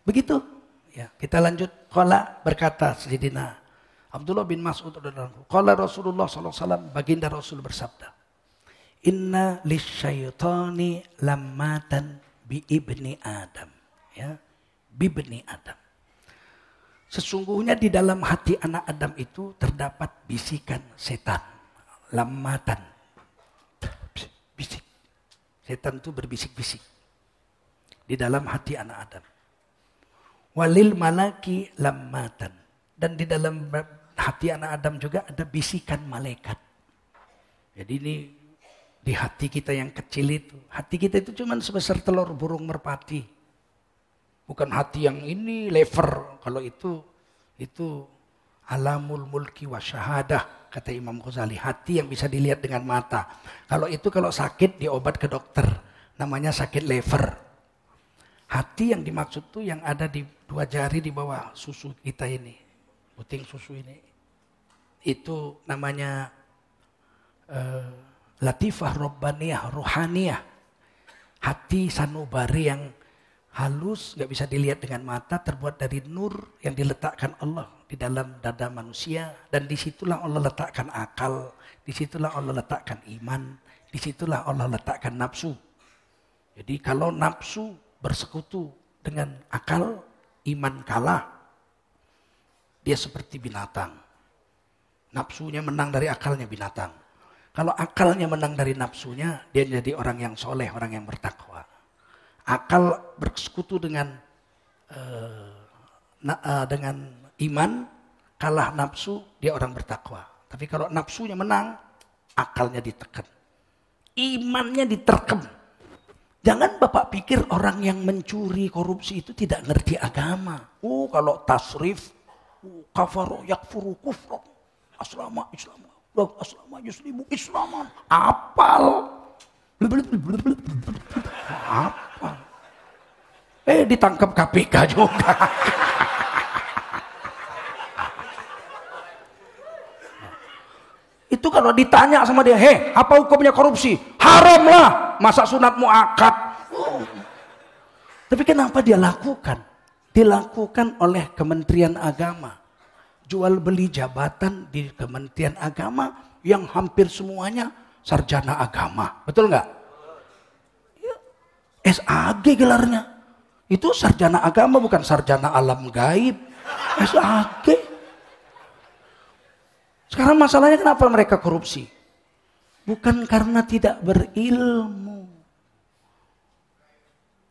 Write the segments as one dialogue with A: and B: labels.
A: Begitu. Ya, kita lanjut. Qala berkata Sayyidina Abdullah bin Mas'ud radhiyallahu anhu. Qala Rasulullah sallallahu alaihi wasallam, baginda Rasul bersabda, "Inna lisyaitani lammatan bi ibni Adam." Ya, bi ibni Adam. Sesungguhnya di dalam hati anak Adam itu terdapat bisikan setan. Lammatan. Bisik. Setan itu berbisik-bisik di dalam hati anak Adam. Walil malaki lammatan. Dan di dalam hati anak Adam juga ada bisikan malaikat. Jadi ini di hati kita yang kecil itu. Hati kita itu cuma sebesar telur burung merpati. Bukan hati yang ini lever. Kalau itu alamul mulki wa syahadah. Kata Imam Ghazali. Hati yang bisa dilihat dengan mata. Kalau sakit diobat ke dokter. Namanya sakit lever. Hati yang dimaksud tuh yang ada di 2 jari di bawah susu kita ini. Puting susu ini. Itu namanya latifah robbaniyah, ruhaniyah. Hati sanubari yang halus, gak bisa dilihat dengan mata, terbuat dari nur yang diletakkan Allah di dalam dada manusia. Dan disitulah Allah letakkan akal, disitulah Allah letakkan iman, disitulah Allah letakkan nafsu. Jadi kalau nafsu bersekutu dengan akal, iman kalah, dia seperti binatang. Nafsunya menang dari akalnya binatang. Kalau akalnya menang dari nafsunya, dia jadi orang yang soleh, orang yang bertakwa. Akal bersekutu dengan iman, kalah nafsu, dia orang bertakwa. Tapi kalau nafsunya menang, akalnya ditekan. Imannya diterkem. Jangan Bapak pikir orang yang mencuri, korupsi itu tidak ngerti agama. Kalau tasrif, kafaru yakfuru kufra, aslama islaman, aslama yuslimu islaman. Apal. Apal. Ditangkap KPK juga. Itu kalau ditanya sama dia, apa hukumnya korupsi? Haram lah, masa sunatmu akad. Tapi kenapa dia lakukan? Dilakukan oleh Kementerian Agama. Jual beli jabatan di Kementerian Agama yang hampir semuanya sarjana agama. Betul nggak? Ya, SAG gelarnya. Itu sarjana agama, bukan sarjana alam gaib. SAG. Sekarang masalahnya kenapa mereka korupsi? Bukan karena tidak berilmu.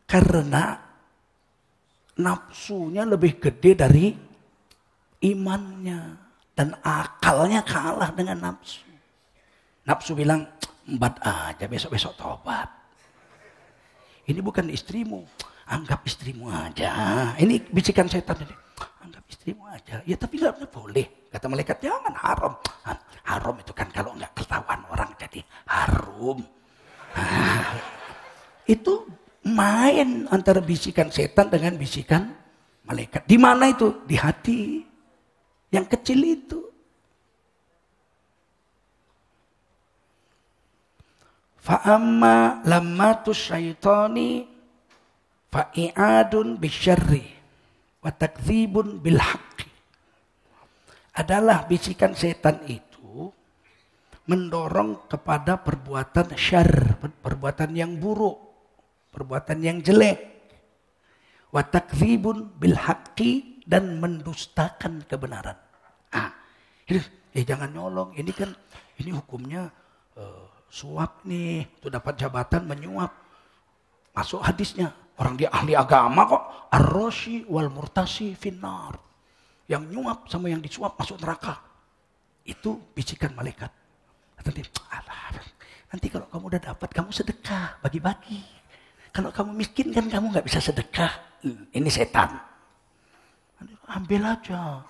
A: Karena nafsunya lebih gede dari imannya. Dan akalnya kalah dengan nafsu. Nafsu bilang, embat aja, besok-besok tobat. Ini bukan istrimu, anggap istrimu aja. Ini bisikan setan ini. Anggap istrimu aja. Ya tapi nggak boleh. Kata malaikat, jangan haram. Haram itu kan kalau nggak ketahuan orang jadi harum. Itu main antara bisikan setan dengan bisikan malaikat. Di mana itu? Di hati. Yang kecil itu. Fa'amma lammatus syaitani fa'i'adun bisyarri wa takdzibun bil haqqi. Adalah bisikan setan itu mendorong kepada perbuatan syarr, perbuatan yang buruk, perbuatan yang jelek. Wa takdzibun bil haqqi, dan mendustakan kebenaran. Jangan nyolong, ini hukumnya suap nih, tuh dapat jabatan menyuap. Masuk hadisnya, orang dia ahli agama kok, ar-rashi wal murtasi finnar. Yang nyuap sama yang disuap masuk neraka. Itu bisikan malaikat. Nanti kalau kamu udah dapat, kamu sedekah, bagi-bagi. Kalau kamu miskin kan kamu nggak bisa sedekah. Ini setan. Ambil aja.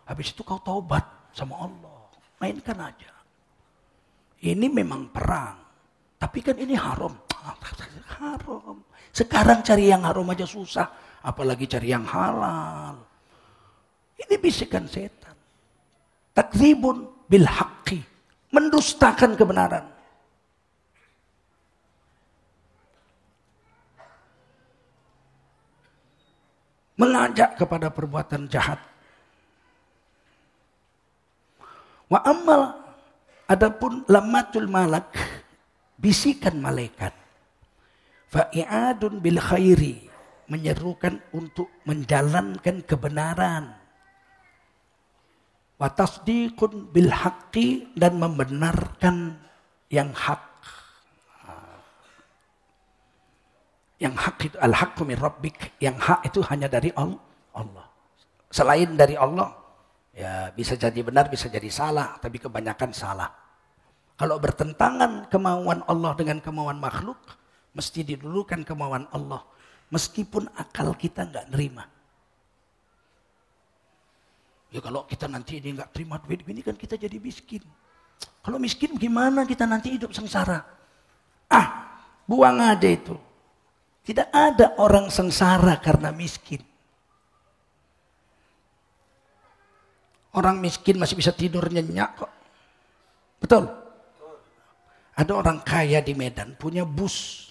A: Habis itu kau taubat sama Allah. Mainkan aja. Ini memang perang. Tapi kan ini haram. Haram. Sekarang cari yang haram aja susah. Apalagi cari yang halal. Ini bisikan setan. Takdzibun bil haqqi. Mendustakan kebenaran. mengajak kepada perbuatan jahat. Wa ammal, adapun lamatul malak, bisikan malaikat, fa'iadun bil khairi, menyerukan untuk menjalankan kebenaran, wa tasdiqun bil haqqi, dan membenarkan yang hak. Yang hak itu al-haqqu min rabbik, yang hak itu hanya dari Allah. Selain dari Allah, ya bisa jadi benar, bisa jadi salah, tapi kebanyakan salah. Kalau bertentangan kemauan Allah dengan kemauan makhluk, mesti didulukan kemauan Allah, meskipun akal kita nggak nerima. Ya kalau kita nanti ini nggak terima duit ini kan kita jadi miskin. Kalau miskin gimana kita nanti hidup sengsara? Buang aja itu. Tidak ada orang sengsara karena miskin. Orang miskin masih bisa tidur nyenyak kok. Betul? Ada orang kaya di Medan punya bus.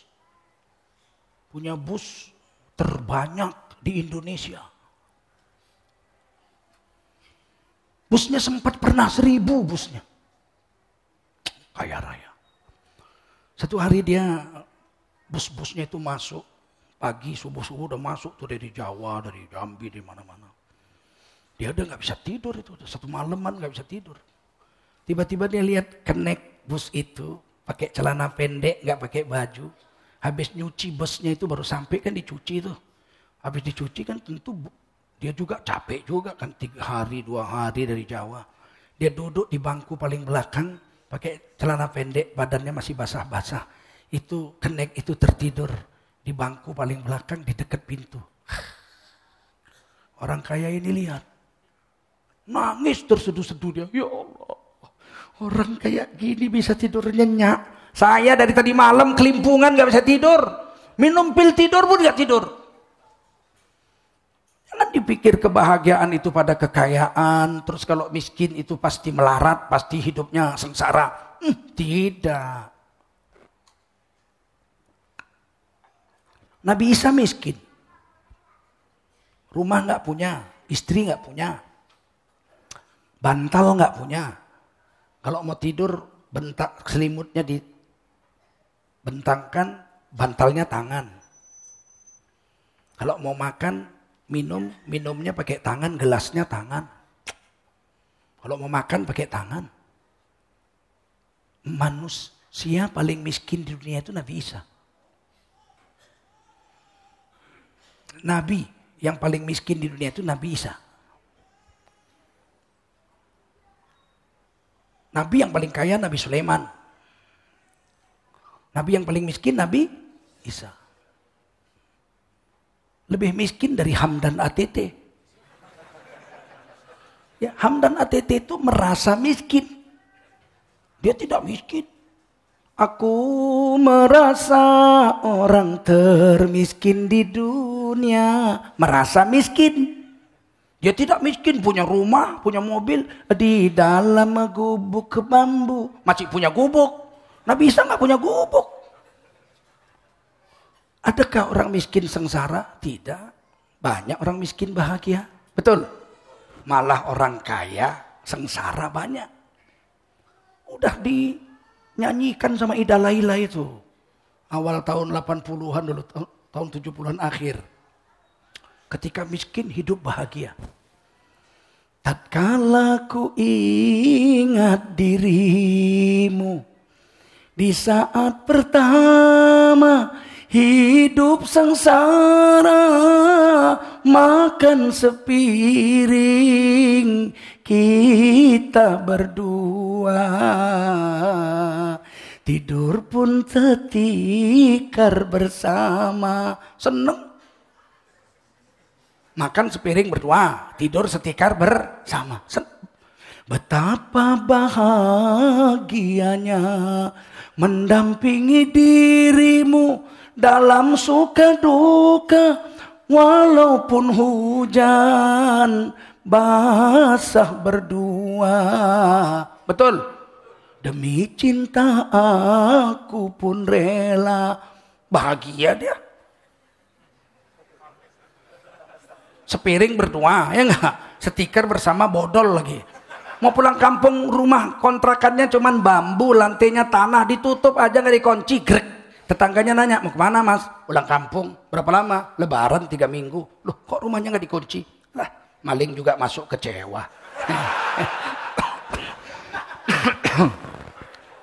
A: Punya bus terbanyak di Indonesia. Busnya sempat pernah 1.000 busnya. Kaya raya. Satu hari dia, bus-busnya itu masuk. Pagi subuh-subuh udah masuk tuh dari Jawa, dari Jambi, di mana-mana. Dia udah gak bisa tidur itu. Satu malaman gak bisa tidur. Tiba-tiba dia lihat kenek bus itu. Pakai celana pendek, gak pakai baju. Habis nyuci busnya itu baru sampai kan dicuci tuh. Habis dicuci kan tentu dia juga capek juga kan, 3 hari 2 hari dari Jawa. Dia duduk di bangku paling belakang, pakai celana pendek, badannya masih basah-basah. Itu kenek itu tertidur di bangku paling belakang di dekat pintu. Orang kaya ini lihat, nangis terseduh-seduh dia. Ya Allah, orang kayak gini bisa tidur nyenyak. Saya dari tadi malam kelimpungan gak bisa tidur. Minum pil tidur pun gak tidur. Jangan dipikir kebahagiaan itu pada kekayaan, terus kalau miskin itu pasti melarat, pasti hidupnya sengsara. Tidak. Nabi Isa miskin. Rumah nggak punya, istri nggak punya, bantal nggak punya. Kalau mau tidur, bentak selimutnya dibentangkan, bantalnya tangan. Kalau mau makan, minumnya pakai tangan, gelasnya tangan. Kalau mau makan pakai tangan. Manusia paling miskin di dunia itu Nabi Isa. Nabi yang paling miskin di dunia itu Nabi Isa. Nabi yang paling kaya Nabi Sulaiman. Nabi yang paling miskin Nabi Isa. Lebih miskin dari Hamdan ATT. Ya, Hamdan ATT itu merasa miskin. Dia tidak miskin. Aku merasa orang termiskin di dunia. Merasa miskin. Dia tidak miskin, punya rumah, punya mobil. Di dalam gubuk bambu. Masih punya gubuk. Nabi Isa nggak punya gubuk. Adakah orang miskin sengsara? Tidak. Banyak orang miskin bahagia. Betul. Malah orang kaya sengsara banyak. Udah dinyanyikan sama Ida Laila itu. Awal tahun 80-an dulu, tahun 70-an akhir. Ketika miskin hidup bahagia. Tatkala ku ingat dirimu di saat pertama hidup sengsara, makan sepiring kita berdua, tidur pun tetikar bersama. Seneng. Makan sepiring berdua, tidur setikar bersama. Betapa bahagianya mendampingi dirimu dalam suka duka, walaupun hujan basah berdua. Betul. Demi cinta aku pun rela. Bahagia dia. Sepiring berdua, ya enggak? Stiker bersama bodol lagi. Mau pulang kampung, rumah kontrakannya cuman bambu, lantainya tanah, ditutup aja nggak dikunci, grek. Tetangganya nanya, mau kemana mas? Pulang kampung. Berapa lama? Lebaran 3 minggu. Loh kok rumahnya nggak dikunci? Lah maling juga masuk, kecewa.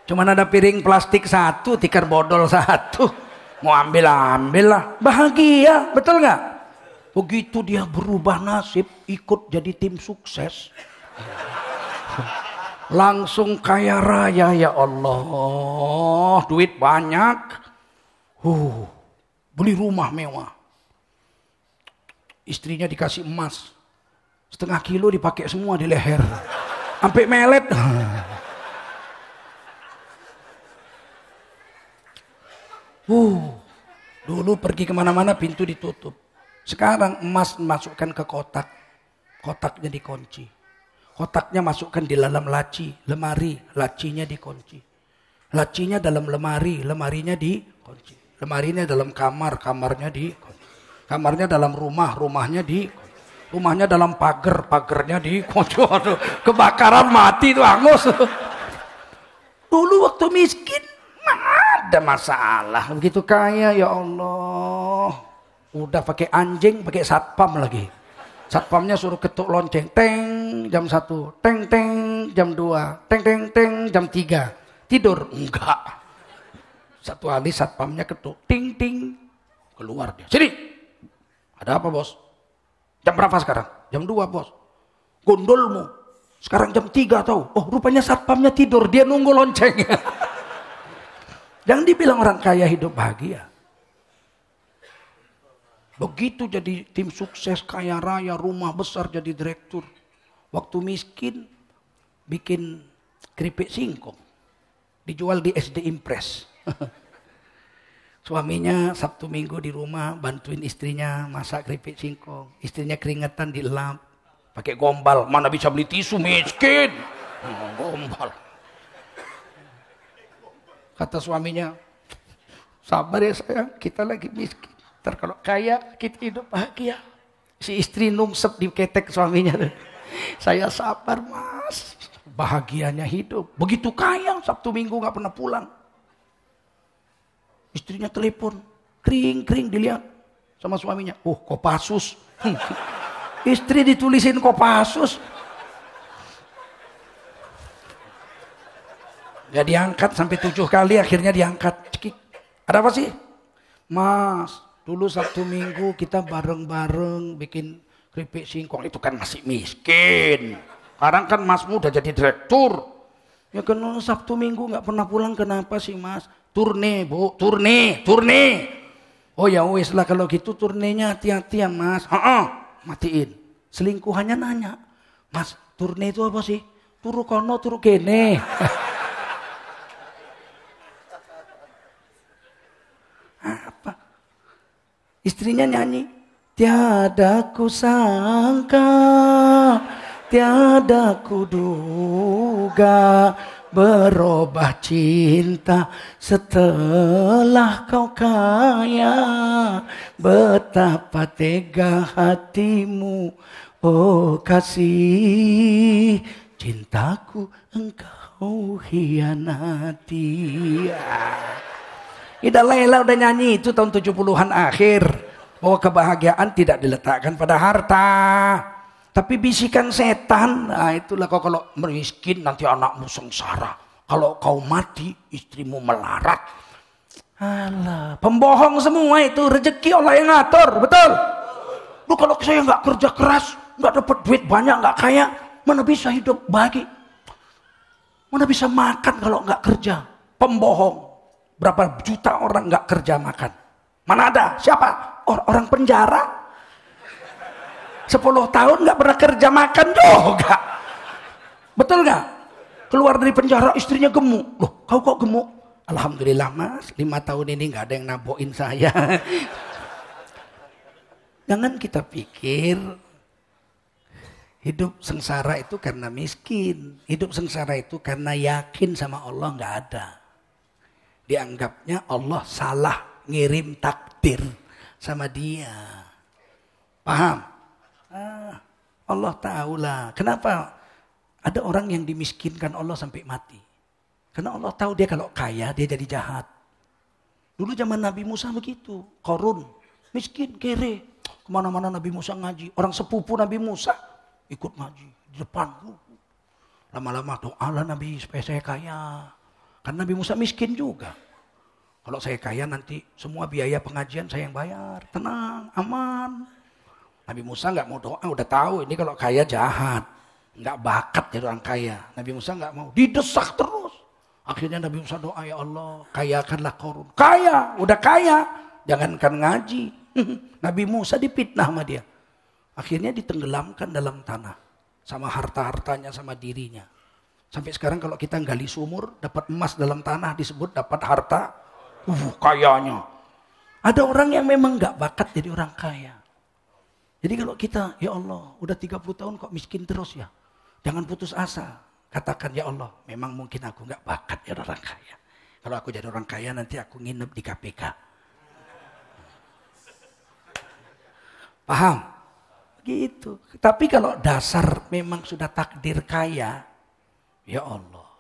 A: Cuman ada piring plastik 1, tikar bodol 1. Mau ambil lah. Bahagia, betul nggak? Begitu dia berubah nasib, ikut jadi tim sukses. Langsung kaya raya, ya Allah. Duit banyak. Beli rumah mewah. Istrinya dikasih emas. 1,5 kilo dipakai semua di leher. Sampai melet. Dulu pergi kemana-mana pintu ditutup. Sekarang emas masukkan ke kotak. Kotaknya dikunci. Kotaknya masukkan di dalam laci, lemari, lacinya dikunci. Lacinya dalam lemari, lemarinya dikunci. Lemarinya dalam kamar, kamarnya dikunci. Kamarnya dalam rumah, rumahnya dikunci. Rumahnya dalam pagar, pagarnya dikunci. Kebakaran mati itu hangus. Dulu waktu miskin ada masalah. Begitu kaya, ya Allah. Udah pakai anjing, pakai satpam lagi. Satpamnya suruh ketuk lonceng, teng jam 1, teng teng jam 2, teng teng teng jam 3. Tidur? Enggak. Satu hari satpamnya ketuk, ting ting. Keluar dia. Sini. Ada apa bos? Jam berapa sekarang? Jam 2 bos. Gondolmu. Sekarang jam 3 tahu. Oh rupanya satpamnya tidur, dia nunggu lonceng. Jangan dibilang orang kaya hidup bahagia. Begitu jadi tim sukses, kaya raya, rumah besar, jadi direktur. Waktu miskin, bikin keripik singkong. Dijual di SD Impres. Suaminya Sabtu Minggu di rumah, bantuin istrinya masak keripik singkong. Istrinya keringetan dilap, pakai gombal. Mana bisa beli tisu, miskin. Gombal. Kata suaminya, sabar ya sayang, kita lagi miskin. Ntar kalau kaya kita hidup bahagia. Si istri nungsep di ketek suaminya. Saya sabar mas. Bahagianya hidup. Begitu kaya Sabtu Minggu gak pernah pulang. Istrinya telepon. Kering dilihat sama suaminya. Kopassus. Istri ditulisin Kopassus. Gak diangkat sampai 7 kali, akhirnya diangkat. Cekik. Ada apa sih? Mas, dulu Sabtu Minggu kita bareng-bareng bikin keripik singkong. Itu kan masih miskin. Sekarang kan masmu udah jadi direktur. Ya kan Sabtu Minggu gak pernah pulang, kenapa sih mas? Turne bu, turne. Oh ya wes lah kalau gitu turnenya hati-hati ya mas. Matiin. Selingkuhannya nanya, mas turne itu apa sih? Turu kono, turu kene. Apa? Istrinya nyanyi, tiada ku sangka, tiada ku duga, berubah cinta setelah kau kaya, betapa tega hatimu, oh kasih, cintaku engkau hianati. Ida Laila udah nyanyi itu tahun 70-an akhir. Bahwa kebahagiaan tidak diletakkan pada harta. Tapi bisikan setan. Nah itulah kalau miskin nanti anakmu sengsara. Kalau kau mati istrimu melarat. Alah, pembohong semua itu. Rezeki Allah yang ngatur. Betul? Lu kalau saya gak kerja keras. Gak dapat duit banyak, gak kaya. Mana bisa hidup bahagia? Mana bisa makan kalau gak kerja? Pembohong. Berapa juta orang gak kerja makan? Mana ada? Siapa? Orang penjara. 10 tahun gak pernah kerja makan juga. Betul gak? Keluar dari penjara istrinya gemuk. Loh, kau kok gemuk? Alhamdulillah mas, 5 tahun ini gak ada yang nabokin saya. Jangan kita pikir hidup sengsara itu karena miskin. Hidup sengsara itu karena yakin sama Allah gak ada. Dianggapnya Allah salah ngirim takdir sama dia. Paham? Allah tahulah. Kenapa ada orang yang dimiskinkan Allah sampai mati? Karena Allah tahu dia kalau kaya dia jadi jahat. Dulu zaman Nabi Musa begitu. Qarun, miskin, kere. Kemana-mana Nabi Musa ngaji. Orang sepupu Nabi Musa ikut ngaji di depan. Lama-lama doalah Nabi supaya saya kaya. Karena Nabi Musa miskin juga. Kalau saya kaya nanti semua biaya pengajian saya yang bayar. Tenang, aman. Nabi Musa nggak mau doa, udah tahu ini kalau kaya jahat. Nggak bakat jadi orang kaya. Nabi Musa nggak mau, didesak terus. Akhirnya Nabi Musa doa, ya Allah, kayakanlah Qarun. Kaya, udah kaya. Jangankan ngaji. Nabi Musa dipitnah sama dia. Akhirnya ditenggelamkan dalam tanah. Sama harta-hartanya, sama dirinya. Sampai sekarang kalau kita gali sumur, dapat emas dalam tanah disebut dapat harta. Kayanya. Ada orang yang memang nggak bakat jadi orang kaya. Jadi kalau kita, ya Allah, udah 30 tahun kok miskin terus ya. Jangan putus asa. Katakan, ya Allah, memang mungkin aku nggak bakat jadi orang kaya. Kalau aku jadi orang kaya nanti aku nginep di KPK. Paham? Gitu. Tapi kalau dasar memang sudah takdir kaya, ya Allah,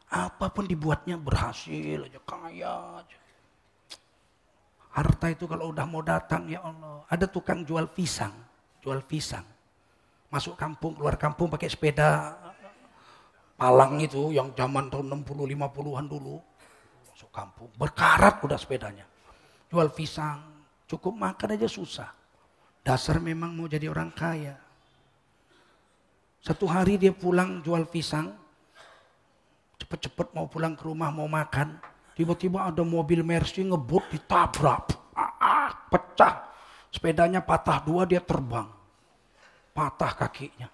A: apapun dibuatnya berhasil aja, kaya aja. Harta itu kalau udah mau datang, ya Allah. Ada tukang jual pisang. Masuk kampung, keluar kampung pakai sepeda palang itu yang zaman tahun 60, 50-an dulu. Masuk kampung, berkarat udah sepedanya. Jual pisang, cukup makan aja susah. Dasar memang mau jadi orang kaya. Satu hari dia pulang jual pisang. Cepet-cepet mau pulang ke rumah mau makan. Tiba-tiba ada mobil Mercy ngebut ditabrak. Pecah. Sepedanya patah 2 dia terbang. Patah kakinya.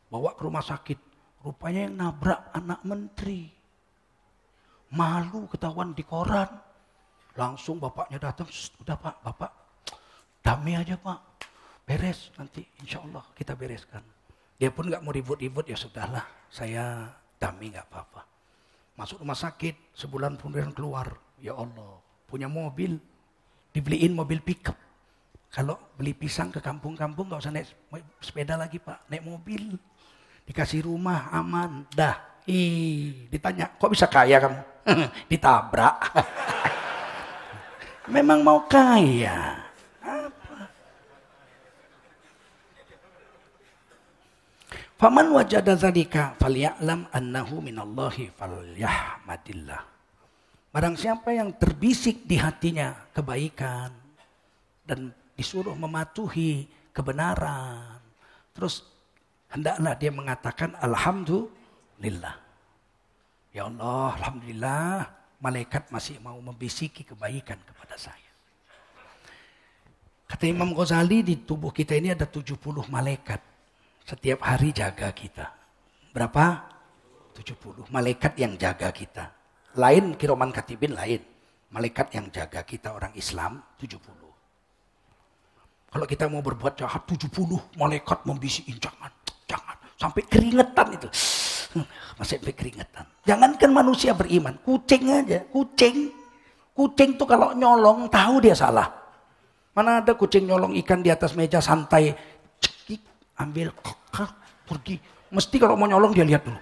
A: Bawa ke rumah sakit. Rupanya yang nabrak anak menteri. Malu ketahuan di koran. Langsung bapaknya datang. Udah Pak, Bapak damai aja Pak. Beres nanti insya Allah kita bereskan. Dia pun gak mau ribut-ribut, ya sudahlah. Saya damai gak apa-apa. Masuk rumah sakit, sebulan kemudian keluar. Ya Allah, punya mobil. Dibeliin mobil pickup. Kalau beli pisang ke kampung-kampung gak usah naik sepeda lagi Pak. Naik mobil. Dikasih rumah, aman. Dah. Ditanya, kok bisa kaya kamu? Ditabrak. Memang mau kaya. Faman wajada dzalika falyalam annahu minallahi falyahmadillah. Barang siapa yang terbisik di hatinya kebaikan dan disuruh mematuhi kebenaran, terus hendaklah dia mengatakan alhamdulillah. Ya Allah, alhamdulillah malaikat masih mau membisiki kebaikan kepada saya. Kata Imam Ghazali, di tubuh kita ini ada 70 malaikat. Setiap hari jaga kita. Berapa? 70. Malaikat yang jaga kita. Lain kiroman katibin lain. Malaikat yang jaga kita orang Islam 70. Kalau kita mau berbuat jahat 70 malaikat membisikin jangan. Sampai keringetan itu. Masih sampai keringetan. Jangankan manusia beriman. Kucing aja. Kucing tuh kalau nyolong tahu dia salah. Mana ada kucing nyolong ikan di atas meja santai. Ambil, pergi. Mesti kalau mau nyolong dia lihat dulu.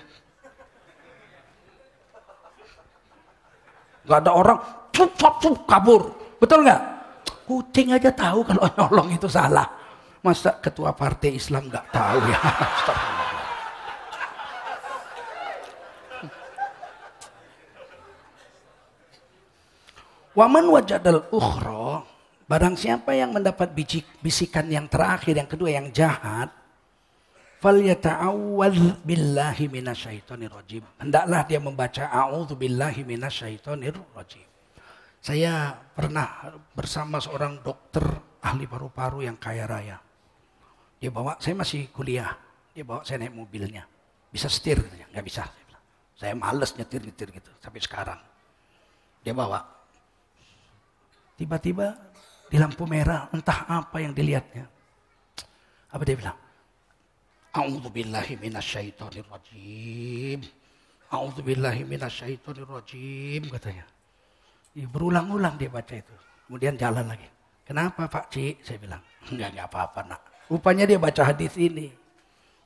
A: Gak ada orang, kabur. Betul gak? Kucing aja tahu kalau nyolong itu salah. Masa ketua partai Islam gak tahu ya? Waman wajadal ukhra. Barang siapa yang mendapat bisikan yang terakhir, yang kedua, yang jahat. Falyata'awwadz billahi minasyaitonir rajim. Hendaklah dia membaca a'udzu billahi minasyaitonir rajim. Saya pernah bersama seorang dokter ahli paru-paru yang kaya raya. Dia bawa, saya masih kuliah. Dia bawa saya naik mobilnya. Bisa setir katanya, enggak bisa. Saya males nyetir-nyetir gitu sampai sekarang. Dia bawa. Tiba-tiba di lampu merah, entah apa yang dilihatnya. Apa dia bilang? A'udzubillahi minasyaitonirrajim. A'udzubillahi minasyaitonirrajim katanya. Berulang-ulang dia baca itu. Kemudian jalan lagi. Kenapa Pak Cik? Saya bilang, enggak apa-apa nak. Rupanya dia baca hadis ini.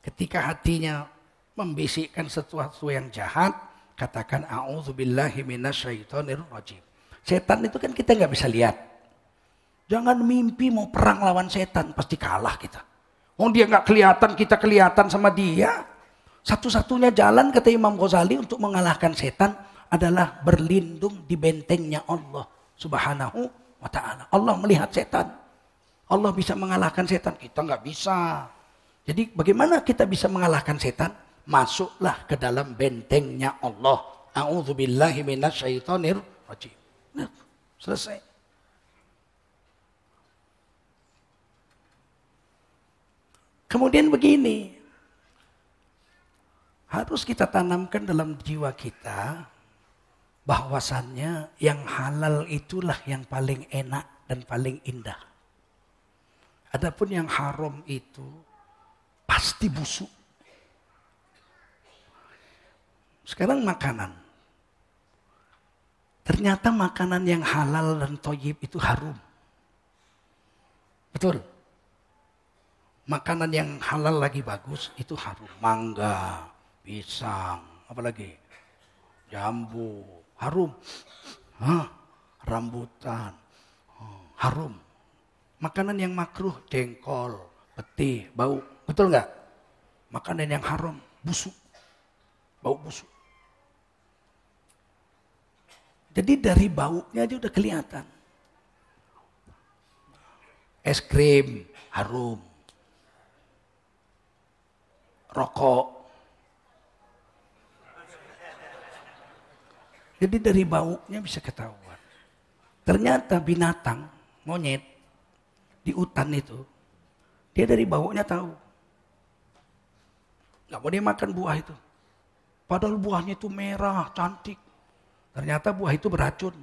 A: Ketika hatinya membisikkan sesuatu yang jahat, katakan a'udzubillahi minasyaitonirrajim. Setan itu kan kita nggak bisa lihat. Jangan mimpi mau perang lawan setan, pasti kalah kita. Oh dia nggak kelihatan, kita kelihatan sama dia. Satu-satunya jalan kata Imam Ghazali untuk mengalahkan setan adalah berlindung di bentengnya Allah Subhanahu wa ta'ala. Allah melihat setan. Allah bisa mengalahkan setan, kita nggak bisa. Jadi bagaimana kita bisa mengalahkan setan? Masuklah ke dalam bentengnya Allah. A'udzubillahi minasyaitonirrajim. Nah, selesai. Kemudian begini. Harus kita tanamkan dalam jiwa kita bahwasannya yang halal itulah yang paling enak dan paling indah. Adapun yang haram itu pasti busuk. Sekarang makanan. Ternyata makanan yang halal dan thayyib itu harum. Betul. Makanan yang halal lagi bagus itu harum. Mangga, pisang, apalagi jambu, harum. Rambutan, harum. Makanan yang makruh, jengkol, peti, bau. Betul nggak? Makanan yang haram, busuk. Bau busuk. Jadi dari baunya aja udah kelihatan. Es krim, harum. Rokok. Jadi dari baunya bisa ketahuan. Ternyata binatang, monyet, di hutan itu, dia dari baunya tahu. Nggak mau dia makan buah itu. Padahal buahnya itu merah, cantik. Ternyata buah itu beracun.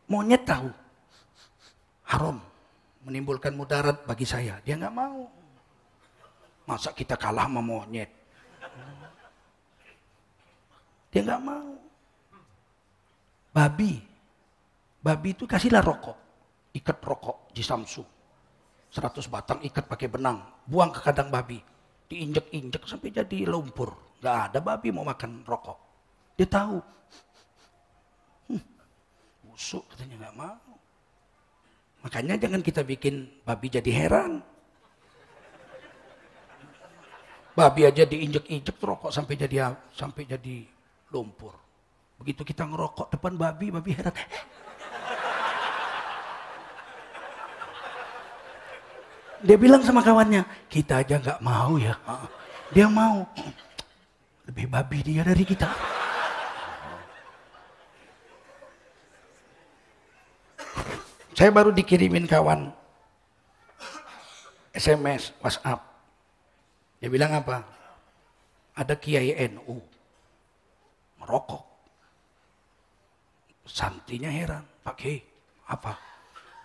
A: Monyet tahu. Haram. Menimbulkan mudarat bagi saya. Dia nggak mau. Masa kita kalah sama monyet? Dia nggak mau. Babi itu kasihlah rokok. Ikat rokok di Samsung. 100 batang ikat pakai benang. Buang ke kandang babi. Diinjek-injek sampai jadi lumpur. Gak ada babi mau makan rokok. Dia tahu. Busuk katanya gak mau. Makanya jangan kita bikin babi jadi heran. Babi aja diinjek-injek rokok sampai jadi lumpur. Begitu kita ngerokok depan babi heran. Dia bilang sama kawannya, kita aja gak mau ya. Dia mau. Lebih babi dia dari kita. Saya baru dikirimin kawan SMS, WhatsApp. Dia bilang apa? Ada Kiai NU merokok. Santrinya heran, Pak Kiai, apa?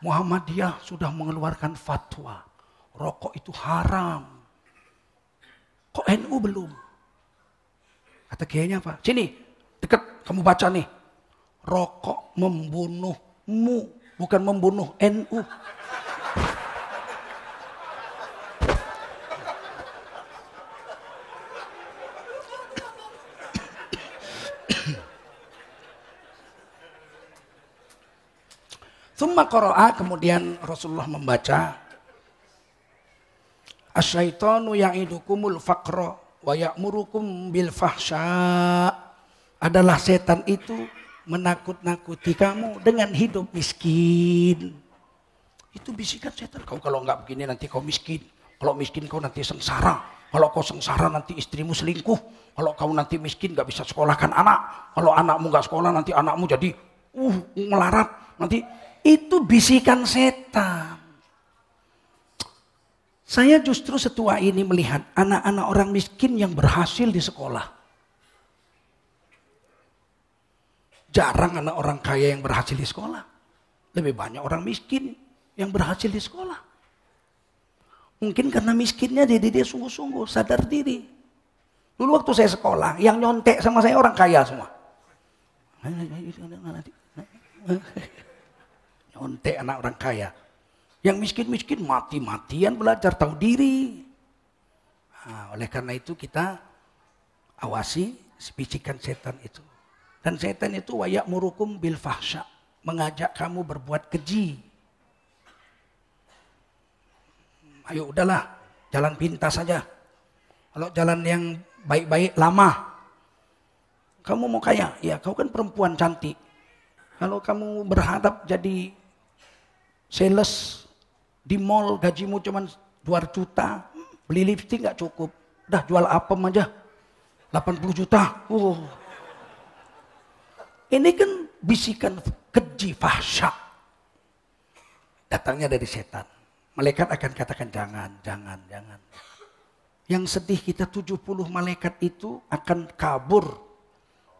A: Muhammadiyah sudah mengeluarkan fatwa. Rokok itu haram. Kok NU belum? Kata kiainya apa? Sini, dekat, kamu baca nih. Rokok membunuhmu, bukan membunuh NU. Tsumma qara'a, kemudian Rasulullah membaca Asyaitonu ya'idukumul faqra wa ya'murukum bil fahsya. Adalah setan itu menakut-nakuti kamu dengan hidup miskin. Itu bisikan setan. Kau kalau enggak begini nanti kau miskin. Kalau miskin kau nanti sengsara. Kalau kau sengsara nanti istrimu selingkuh. Kalau kau nanti miskin enggak bisa sekolahkan anak. Kalau anakmu enggak sekolah nanti anakmu jadi melarat. Nanti itu bisikan setan. Saya justru setua ini melihat anak-anak orang miskin yang berhasil di sekolah. Jarang anak orang kaya yang berhasil di sekolah. Lebih banyak orang miskin yang berhasil di sekolah. Mungkin karena miskinnya dia sungguh-sungguh sadar diri. Dulu waktu saya sekolah, yang nyontek sama saya orang kaya semua. Nyontek anak orang kaya. Yang miskin-miskin mati-matian belajar tahu diri. Nah, oleh karena itu kita awasi bisikan setan itu. Dan setan itu wa ya'murukum bil fahsya, mengajak kamu berbuat keji. Ayo udahlah, jalan pintas saja. Kalau jalan yang baik-baik lama. Kamu mau kaya? Ya, kau kan perempuan cantik. Kalau kamu berharap jadi sales di mall, gajimu cuma 2 juta, beli lipstick nggak cukup. Dah jual apem aja, 80 juta. Ini kan bisikan keji, fahsya. Datangnya dari setan. Malaikat akan katakan jangan. Yang sedih kita 70 malaikat itu akan kabur.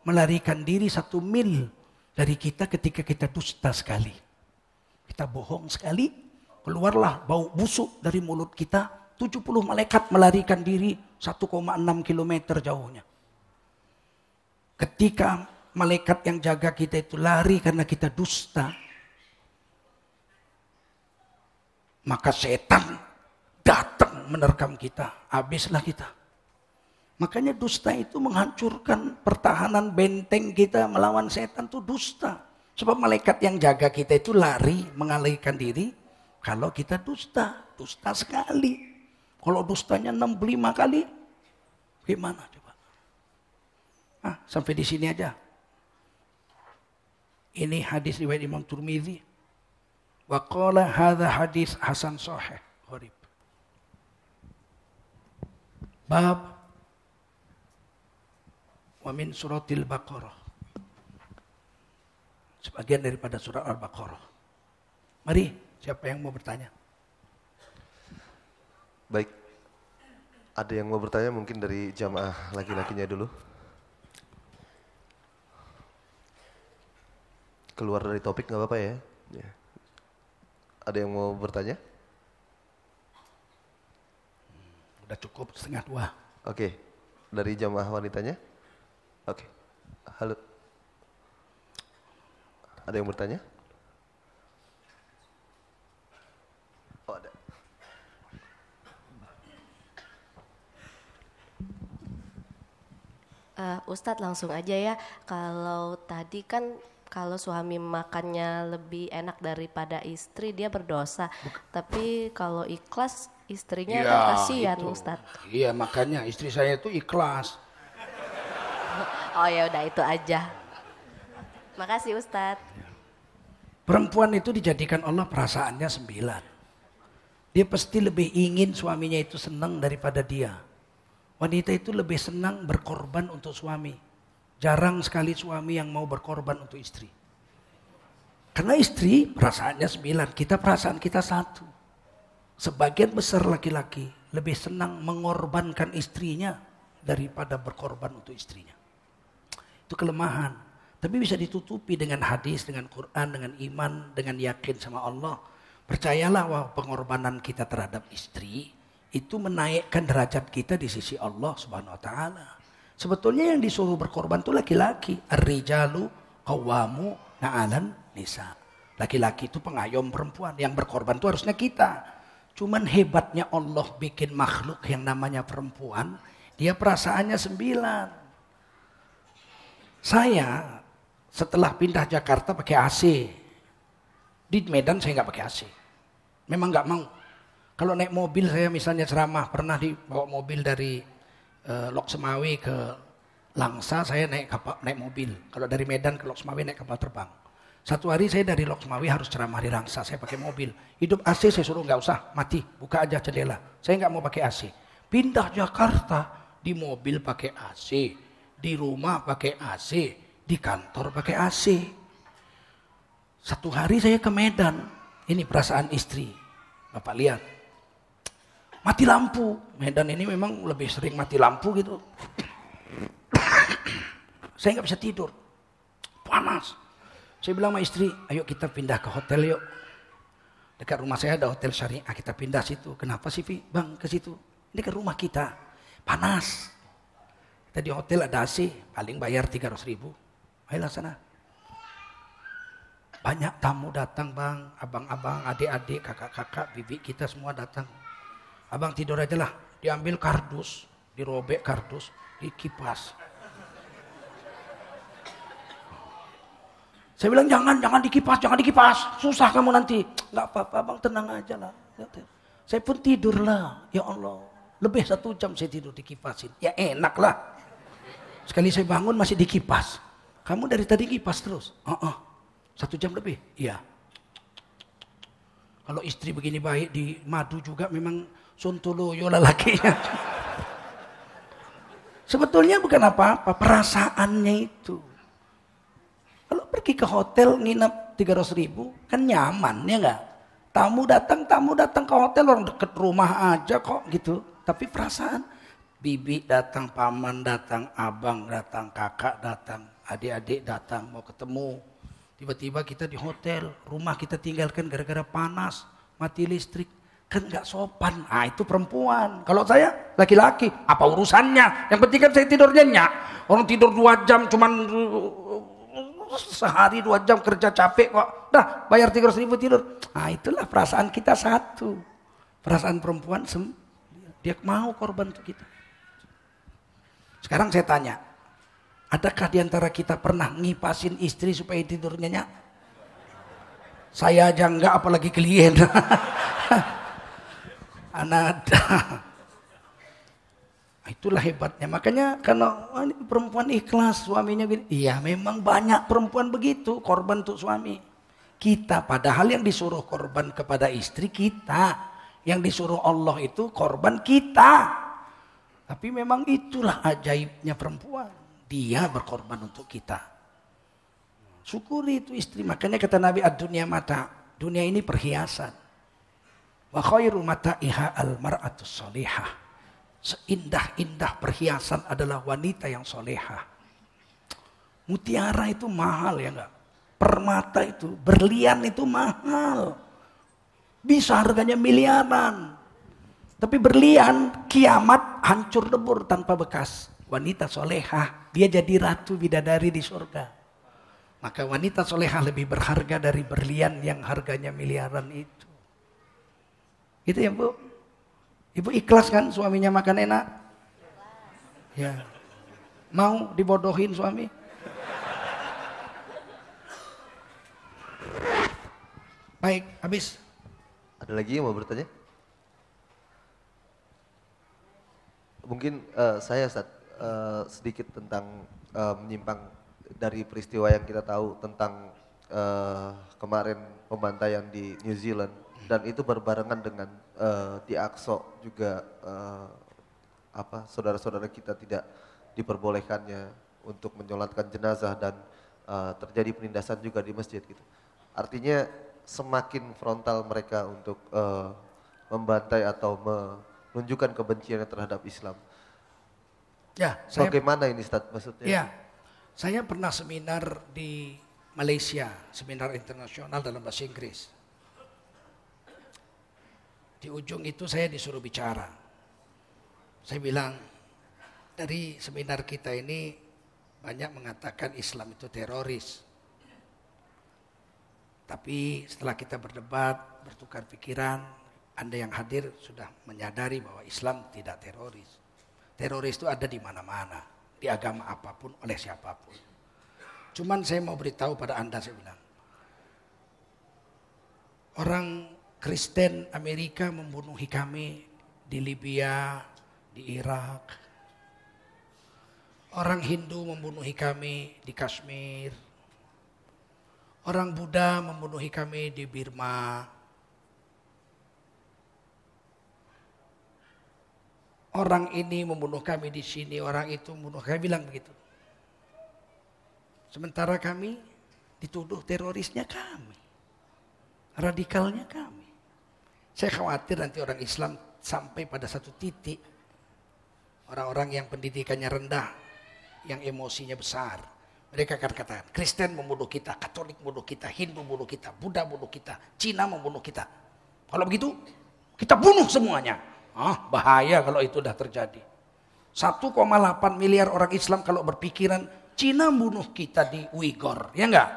A: Melarikan diri 1 mil dari kita ketika kita dusta sekali. Kita bohong sekali. Keluarlah bau busuk dari mulut kita. 70 malaikat melarikan diri 1,6 kilometer jauhnya. Ketika malaikat yang jaga kita itu lari karena kita dusta. Maka setan datang menerkam kita. Habislah kita. Makanya dusta itu menghancurkan pertahanan benteng kita melawan setan itu dusta. Sebab malaikat yang jaga kita itu lari mengalihkan diri. Kalau kita dusta sekali. Kalau dustanya 65 kali, gimana coba? Sampai di sini aja. Ini hadis riwayat Imam Tirmidzi. Wa qala hadza hadis hasan sahih gharib. Bab wa min suratil Baqarah. Sebagian daripada surah Al-Baqarah. Mari, siapa yang mau bertanya?
B: Baik. Ada yang mau bertanya mungkin dari jamaah laki-lakinya dulu. Keluar dari topik nggak apa-apa ya? Ya. Ada yang mau bertanya?
A: Udah cukup 1:30.
B: Oke. Dari jamaah wanitanya? Oke. Halo. Ada yang bertanya? Oh, ada.
C: Ustadz langsung aja ya. Kalau tadi kan kalau suami makannya lebih enak daripada istri, dia berdosa. Tapi kalau ikhlas, istrinya kan kasihan, Ustadz.
A: Iya, makanya istri saya itu ikhlas.
C: Oh ya udah itu aja. Makasih Ustadz.
A: Perempuan itu dijadikan Allah perasaannya 9. Dia pasti lebih ingin suaminya itu senang daripada dia. Wanita itu lebih senang berkorban untuk suami. Jarang sekali suami yang mau berkorban untuk istri. Karena istri perasaannya 9, kita perasaan kita 1. Sebagian besar laki-laki lebih senang mengorbankan istrinya daripada berkorban untuk istrinya. Itu kelemahan. Tapi bisa ditutupi dengan hadis, dengan Quran, dengan iman, dengan yakin sama Allah. Percayalah bahwa pengorbanan kita terhadap istri itu menaikkan derajat kita di sisi Allah Subhanahu wa taala. Sebetulnya yang disuruh berkorban itu laki-laki. Ar-rijalu qawwamu 'alan nisa. Laki-laki itu pengayom perempuan. Yang berkorban itu harusnya kita. Cuman hebatnya Allah bikin makhluk yang namanya perempuan. Dia perasaannya 9. Saya setelah pindah Jakarta pakai AC. Di Medan saya nggak pakai AC. Memang nggak mau. Kalau naik mobil saya misalnya ceramah. Pernah dibawa mobil dari Lok Semawi ke Langsa, saya naik mobil. Kalau dari Medan ke Lok Semawi naik kapal terbang. Satu hari saya dari Lok Semawi harus ceramah di Langsa, saya pakai mobil. Hidup AC saya suruh nggak usah, mati, buka aja jendela. Saya nggak mau pakai AC. Pindah Jakarta, di mobil pakai AC, di rumah pakai AC, di kantor pakai AC. Satu hari saya ke Medan, ini perasaan istri, Bapak lihat. Mati lampu. Medan ini memang lebih sering mati lampu gitu. Saya nggak bisa tidur. Panas. Saya bilang sama istri, ayo kita pindah ke hotel yuk. Dekat rumah saya ada hotel syariah, kita pindah situ. Kenapa sih Bang ke situ? Ini ke rumah kita. Panas. Kita di hotel ada AC, paling bayar 300.000. Ayolah sana. Banyak tamu datang bang, abang-abang, adik-adik, kakak-kakak, bibi kita semua datang. Abang tidur aja lah, diambil kardus, dirobek kardus, dikipas. Saya bilang jangan dikipas, susah kamu nanti. Nggak apa-apa bang, tenang aja lah. Saya pun tidur lah, ya Allah. Lebih 1 jam saya tidur dikipasin, ya enak lah. Sekali saya bangun masih dikipas. Kamu dari tadi kipas terus? 1 jam lebih? Iya. Kalau istri begini baik di madu juga memang sontoloyo lelakinya. Sebetulnya bukan apa-apa, perasaannya itu. Kalau pergi ke hotel nginep 300.000 kan nyaman ya enggak? Tamu datang ke hotel orang deket rumah aja kok gitu. Tapi perasaan bibi datang, paman datang, abang datang, kakak datang, adik-adik datang mau ketemu. Tiba-tiba kita di hotel, rumah kita tinggalkan gara-gara panas, mati listrik. Kan gak sopan. Ah itu perempuan. Kalau saya laki-laki, apa urusannya? Yang penting kan saya tidur nyenyak. Orang tidur 2 jam cuman sehari 2 jam kerja capek kok. Dah bayar 300.000 tidur. Ah itulah perasaan kita satu. Perasaan perempuan dia mau korban untuk kita. Sekarang saya tanya. Adakah di antara kita pernah ngipasin istri supaya tidur nyenyak? Saya aja enggak, apalagi klien. Anada. Itulah hebatnya. Makanya kalau perempuan ikhlas suaminya, iya memang banyak perempuan begitu korban untuk suami. Kita padahal yang disuruh korban kepada istri kita, yang disuruh Allah itu korban kita. Tapi memang itulah ajaibnya perempuan. Dia berkorban untuk kita. Syukuri itu istri. Makanya kata Nabi, ad-dunya mata. Dunia ini perhiasan. Wa khairu mata'iha al-mar'atus solihah. Seindah-indah perhiasan adalah wanita yang solehah. Mutiara itu mahal ya enggak? Permata itu, berlian itu mahal. Bisa harganya miliaran. Tapi berlian kiamat hancur lebur tanpa bekas. Wanita solehah, dia jadi ratu bidadari di surga. Maka wanita solehah lebih berharga dari berlian yang harganya miliaran itu. Gitu ya Bu? Ibu ikhlas kan suaminya makan enak? Ya. Mau dibodohin suami? Baik, habis.
B: Ada lagi yang mau bertanya? Mungkin saya sedikit tentang menyimpang dari peristiwa yang kita tahu tentang kemarin pembantaian di New Zealand, dan itu berbarengan dengan di Aqsa juga saudara-saudara kita tidak diperbolehkannya untuk menyolatkan jenazah dan terjadi penindasan juga di masjid gitu. Artinya semakin frontal mereka untuk membantai atau menunjukkan kebenciannya terhadap Islam.
A: Ya,
B: bagaimana ini Ustaz maksudnya?
A: Ya, saya pernah seminar di Malaysia, seminar internasional dalam bahasa Inggris. Di ujung itu saya disuruh bicara. Saya bilang, dari seminar kita ini banyak mengatakan Islam itu teroris. Tapi setelah kita berdebat, bertukar pikiran, Anda yang hadir sudah menyadari bahwa Islam tidak teroris. Teroris itu ada di mana-mana, di agama apapun, oleh siapapun. Cuman saya mau beritahu pada Anda, saya bilang, orang Kristen Amerika membunuhi kami di Libya, di Irak. Orang Hindu membunuhi kami di Kashmir. Orang Buddha membunuhi kami di Burma. Orang ini membunuh kami di sini, orang itu membunuh kami, bilang begitu. Sementara kami dituduh terorisnya kami, radikalnya kami. Saya khawatir nanti orang Islam sampai pada satu titik, orang-orang yang pendidikannya rendah, yang emosinya besar, mereka akan katakan, Kristen membunuh kita, Katolik membunuh kita, Hindu membunuh kita, Buddha membunuh kita, Cina membunuh kita. Kalau begitu, kita bunuh semuanya. Bahaya kalau itu sudah terjadi. 1,8 miliar orang Islam kalau berpikiran Cina bunuh kita di Uighur, ya enggak?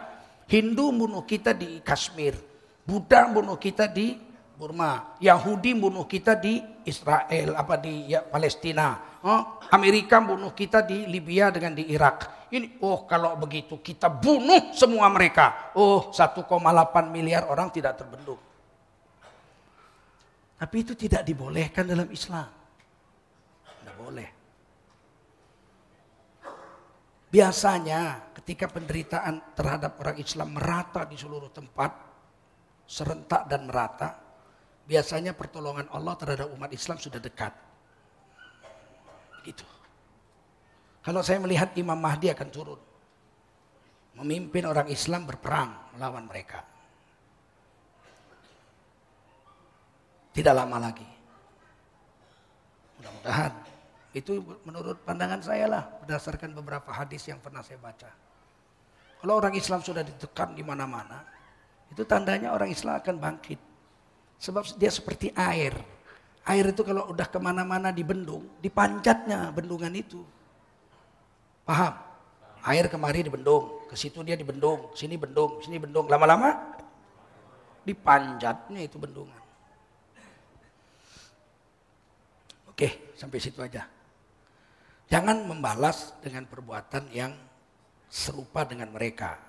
A: Hindu bunuh kita di Kashmir. Buddha bunuh kita di Burma. Yahudi bunuh kita di Israel, di Palestina. Amerika bunuh kita di Libya dengan di Irak. Ini, kalau begitu kita bunuh semua mereka. 1,8 miliar orang tidak terbendung. Tapi itu tidak dibolehkan dalam Islam. Tidak boleh. Biasanya ketika penderitaan terhadap orang Islam merata di seluruh tempat, serentak dan merata, biasanya pertolongan Allah terhadap umat Islam sudah dekat. Begitu. Kalau saya melihat Imam Mahdi akan turun, memimpin orang Islam berperang melawan mereka. Tidak lama lagi. Mudah-mudahan. Itu menurut pandangan saya lah, berdasarkan beberapa hadis yang pernah saya baca. Kalau orang Islam sudah ditekan di mana-mana, itu tandanya orang Islam akan bangkit. Sebab dia seperti air. Air itu kalau udah kemana-mana dibendung, dipanjatnya bendungan itu. Paham? Air kemari dibendung, ke situ dia dibendung, sini bendung, sini bendung. Lama-lama dipanjatnya itu bendungan. Oke, sampai situ aja. Jangan membalas dengan perbuatan yang serupa dengan mereka.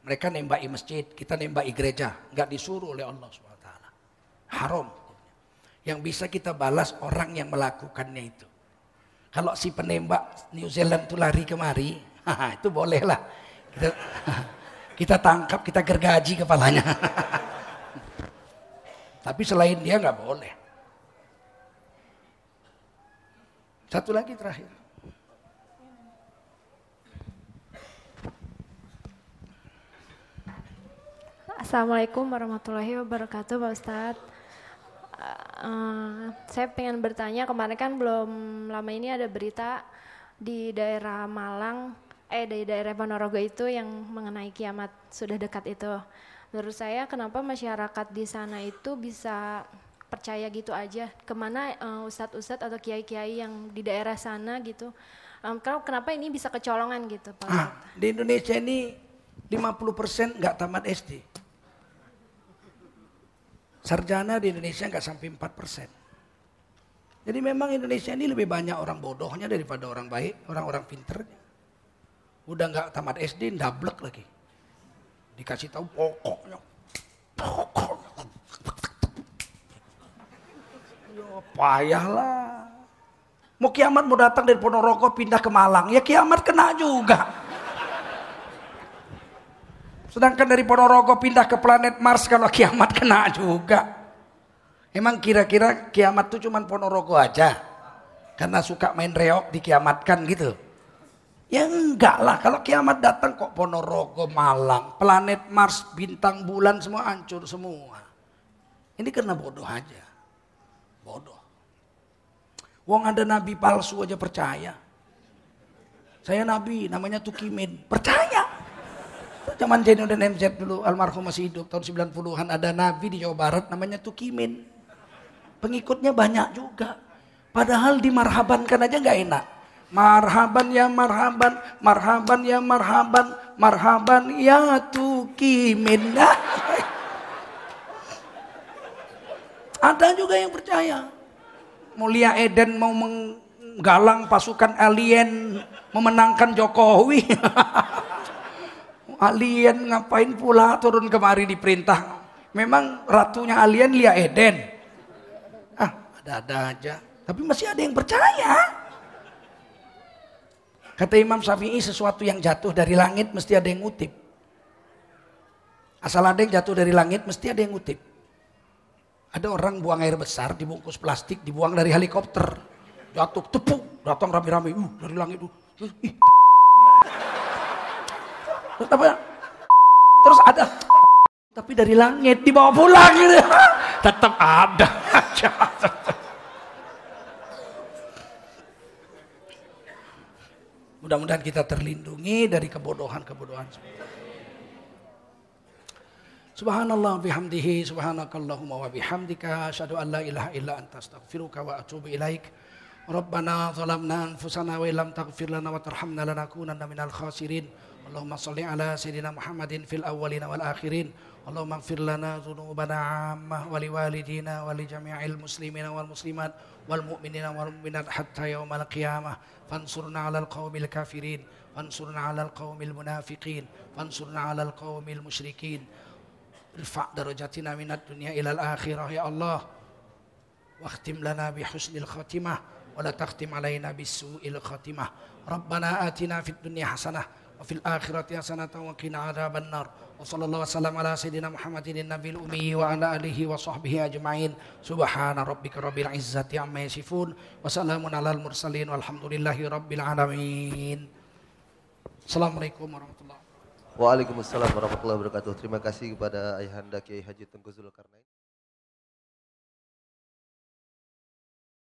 A: Mereka nembaki masjid, kita nembaki gereja. Enggak disuruh oleh Allah SWT. Haram. Yang bisa kita balas orang yang melakukannya itu. Kalau si penembak New Zealand itu lari kemari, itu bolehlah. Kita tangkap, kita gergaji kepalanya. Tapi selain dia enggak boleh. Satu lagi terakhir.
D: Assalamualaikum warahmatullahi wabarakatuh, Pak Ustadz. Saya pengen bertanya, kemarin kan belum lama ini ada berita di daerah Malang, di daerah Ponorogo itu yang mengenai kiamat sudah dekat itu. Menurut saya kenapa masyarakat di sana itu bisa percaya gitu aja, kemana ustadz-ustadz atau kiai-kiai yang di daerah sana gitu, kenapa ini bisa kecolongan gitu Pak?
A: Di Indonesia ini 50% nggak tamat SD. Sarjana di Indonesia nggak sampai 4%. Jadi memang Indonesia ini lebih banyak orang bodohnya daripada orang baik, orang-orang pinternya. Udah nggak tamat SD, ndablek lagi. Dikasih tahu pokoknya. Payahlah. Mau kiamat mau datang dari Ponorogo pindah ke Malang, ya kiamat kena juga. Sedangkan dari Ponorogo pindah ke planet Mars, kalau kiamat kena juga. Emang kira-kira kiamat itu cuma Ponorogo aja? Karena suka main reok dikiamatkan gitu? Ya enggak lah, kalau kiamat datang kok Ponorogo, Malang, planet Mars, bintang bulan semua hancur semua. Ini karena bodoh aja. Bodoh. Wong ada nabi palsu aja percaya. Saya nabi, namanya Tukimin, percaya. Zaman Zainuddin MZ dulu, almarhum masih hidup, tahun 90-an ada nabi di Jawa Barat namanya Tukimin. Pengikutnya banyak juga. Padahal dimarhabankan aja nggak enak. Marhaban ya marhaban, marhaban ya marhaban, marhaban ya Tukimin. Ada juga yang percaya. Mulia Eden mau menggalang pasukan alien memenangkan Jokowi. Alien ngapain pula turun kemari diperintah? Memang ratunya alien Lia Eden. Ada-ada aja. Tapi masih ada yang percaya. Kata Imam Syafi'i, sesuatu yang jatuh dari langit mesti ada yang ngutip. Asal ada yang jatuh dari langit mesti ada yang ngutip. Ada orang buang air besar dibungkus plastik, dibuang dari helikopter. Jatuh, tepuk, datang rame-rame, dari langit. Terus ada, tapi dari langit dibawa pulang gitu. Tetap ada. Mudah-mudahan kita terlindungi dari kebodohan-kebodohan seperti itu. Subhanallah bihamdihi, subhanakallahumma wa bihamdika, asyhadu an la ilaha illa anta astaghfiruka wa atubu ilaik. Rabbana zalamna anfusana wa illam taghfir lana wa tarhamna lanakunanna minal khasirin. Allahumma shalli ala sayyidina Muhammadin fil awwalin wal akhirin. Allahumma ighfir lana dzunubana 'ammah wa liwalidina wa li jami'il muslimina wal muslimat wal mu'minina wal mu'minat hatta yaumal qiyamah. Fansurna 'alal qaumil kafirin, fansurna 'alal qaumil munafiqin, fansurna 'alal qaumil musyrikin. Irfa' darajatina minad dunya ilal akhirah ya Allah. Wakhtim lana bi husnil khatimah wa la takhtim alaina bisu'il khatimah. Rabbana atina fid dunya hasanah wa fil akhirati hasanatan wa qina adzaban nar. Wa sallallahu wasallam ala sayyidina Muhammadin nabiyil ummi wa ala alihi wa sahbihi ajma'in. Subhana rabbika rabbil izzati amma yasifun wa salamun alal mursalin walhamdulillahi rabbil alamin. Assalamualaikum warahmatullahi wabarakatuh.
B: Waalaikumsalam warahmatullahi wabarakatuh. Terima kasih kepada Ayahanda Kiai Haji Tengku Zulkarnain.